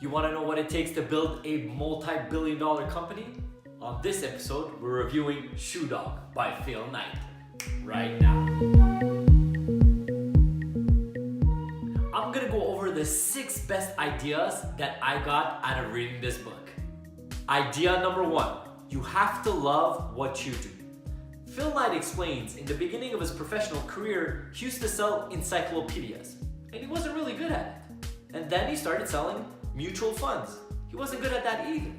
You want to know what it takes to build a multi-billion-dollar company? On this episode, we're reviewing Shoe Dog by Phil Knight right now. I'm gonna go over the 6 best ideas that I got out of reading this book. Idea number 1, you have to love what you do. Phil Knight explains in the beginning of his professional career, he used to sell encyclopedias, and he wasn't really good at it. And then he started selling mutual funds. He wasn't good at that either.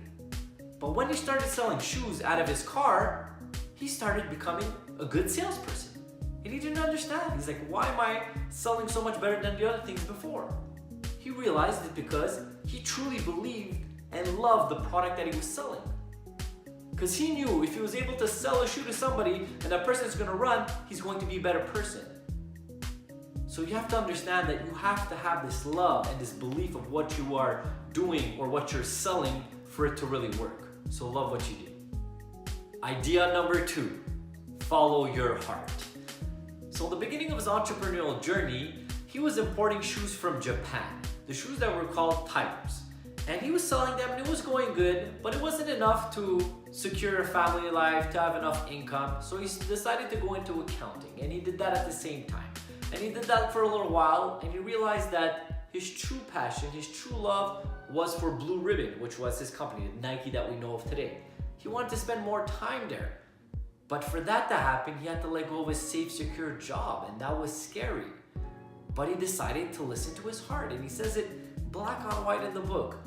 But when he started selling shoes out of his car, he started becoming a good salesperson. And he didn't understand. He's like, why am I selling so much better than the other things before? He realized it because he truly believed and loved the product that he was selling. Because he knew if he was able to sell a shoe to somebody and that person is going to run, he's going to be a better person. So you have to understand that you have to have this love and this belief of what you are doing or what you're selling for it to really work. So love what you do. Idea number 2, follow your heart. So in the beginning of his entrepreneurial journey, he was importing shoes from Japan, the shoes that were called tires. And he was selling them and it was going good, but it wasn't enough to secure a family life, to have enough income. So he decided to go into accounting, and he did that at the same time. And he did that for a little while, and he realized that his true passion, his true love was for Blue Ribbon, which was his company, Nike that we know of today. He wanted to spend more time there. But for that to happen, he had to let go of his safe, secure job, and that was scary. But he decided to listen to his heart, and he says it black on white in the book.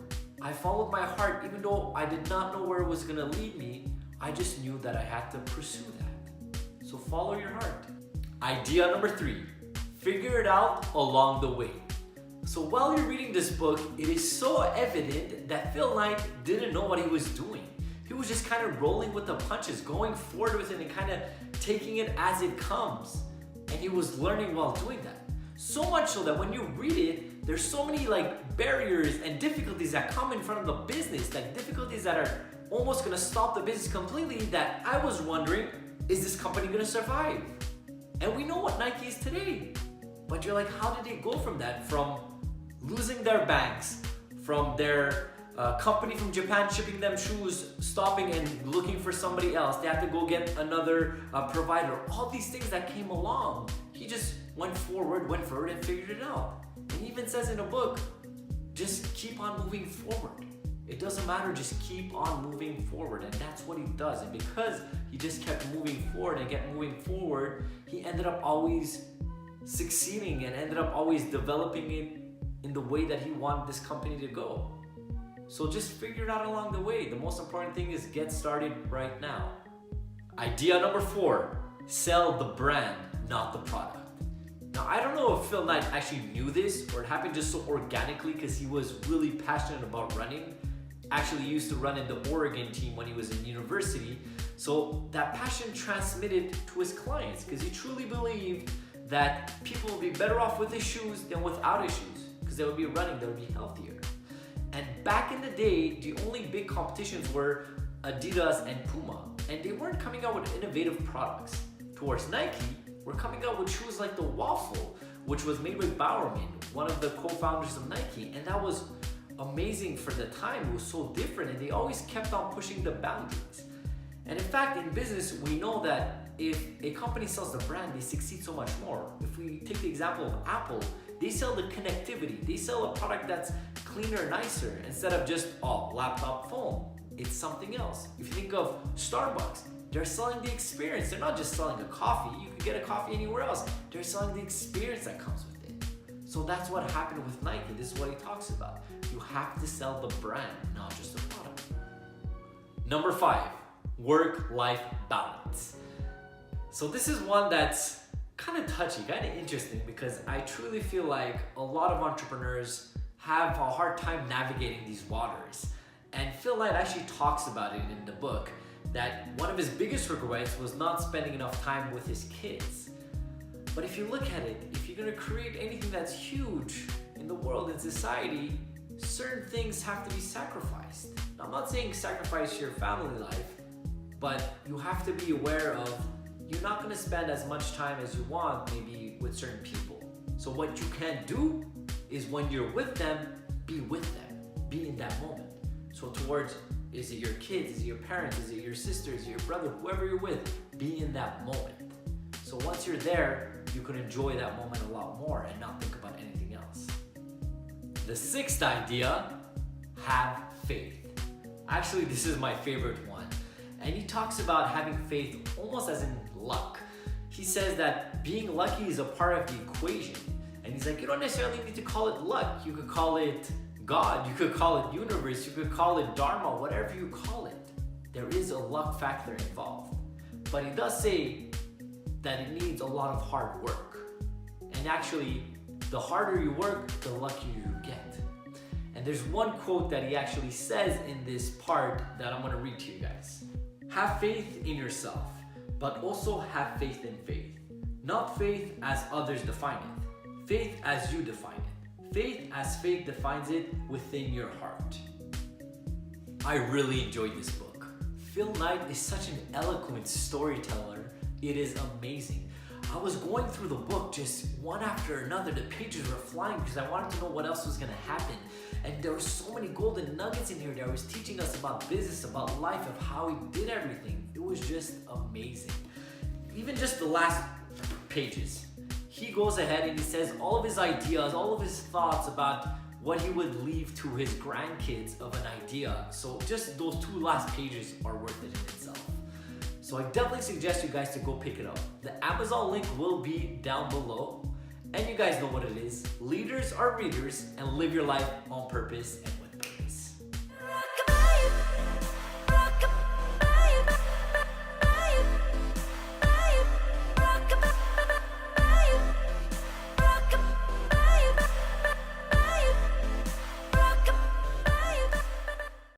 I followed my heart even though I did not know where it was gonna lead me. I just knew that I had to pursue that. So follow your heart. Idea number 3, figure it out along the way. So while you're reading this book, it is so evident that Phil Knight didn't know what he was doing. He was just kind of rolling with the punches, going forward with it and kind of taking it as it comes. And he was learning while doing that. So much so that when you read it, there's so many barriers and difficulties that come in front of the business, difficulties that are almost gonna stop the business completely, that I was wondering, is this company gonna survive? And we know what Nike is today. But you're like, how did they go from that? From losing their banks, from their company from Japan shipping them shoes, stopping and looking for somebody else. They had to go get another provider. All these things that came along. He just went forward and figured it out. And he even says in the book, just keep on moving forward. It doesn't matter, just keep on moving forward. And that's what he does. And because he just kept moving forward and kept moving forward, he ended up always succeeding and ended up always developing it in the way that he wanted this company to go. So just figure it out along the way. The most important thing is get started right now. Idea number 4, sell the brand, not the product. Now, I don't know if Phil Knight actually knew this or it happened just so organically because he was really passionate about running. Actually, he used to run in the Oregon team when he was in university. So that passion transmitted to his clients because he truly believed that people would be better off with his shoes than without his shoes because they would be running, they would be healthier. And back in the day, the only big competitions were Adidas and Puma, and they weren't coming out with innovative products. Towards Nike, we're coming out with shoes like the Waffle, which was made with Bowerman, one of the co-founders of Nike, and that was amazing for the time. It was so different, and they always kept on pushing the boundaries. And in fact, in business, we know that if a company sells the brand, they succeed so much more. If we take the example of Apple, they sell the connectivity. They sell a product that's cleaner, nicer, instead of just, laptop phone. It's something else. If you think of Starbucks, they're selling the experience. They're not just selling a coffee. You can get a coffee anywhere else. They're selling the experience that comes with it. So that's what happened with Nike. This is what he talks about. You have to sell the brand, not just the product. Number 5, work-life balance. So this is one that's kind of touchy, kind of interesting, because I truly feel like a lot of entrepreneurs have a hard time navigating these waters. And Phil Knight actually talks about it in the book, that one of his biggest regrets was not spending enough time with his kids. But if you look at it, if you're gonna create anything that's huge in the world, in society, certain things have to be sacrificed. Now, I'm not saying sacrifice your family life, but you have to be aware of you're not gonna spend as much time as you want maybe with certain people. So what you can do is when you're with them, be with them. Be So towards, is it your kids, is it your parents, is it your sisters, is it your brother, whoever you're with, be in that moment. So once you're there, you can enjoy that moment a lot more and not think about anything else. The sixth idea, have faith. Actually, this is my favorite one. And he talks about having faith almost as in luck. He says that being lucky is a part of the equation. And he's like, you don't necessarily need to call it luck. You could call it God, you could call it universe, you could call it dharma, whatever you call it. There is a luck factor involved. But he does say that it needs a lot of hard work. And actually, the harder you work, the luckier you get. And there's one quote that he actually says in this part that I'm gonna read to you guys. Have faith in yourself, but also have faith in faith. Not faith as others define it, faith as you define it. Faith as faith defines it within your heart. I really enjoyed this book. Phil Knight is such an eloquent storyteller. It is amazing. I was going through the book just one after another. The pages were flying because I wanted to know what else was going to happen. And there were so many golden nuggets in here that was teaching us about business, about life, of how he did everything. It was just amazing. Even just the last pages. He goes ahead and he says all of his ideas, all of his thoughts about what he would leave to his grandkids of an idea. So just those two last pages are worth it in itself. So I definitely suggest you guys to go pick it up. The Amazon link will be down below. And you guys know what it is. Leaders are readers, and live your life on purpose and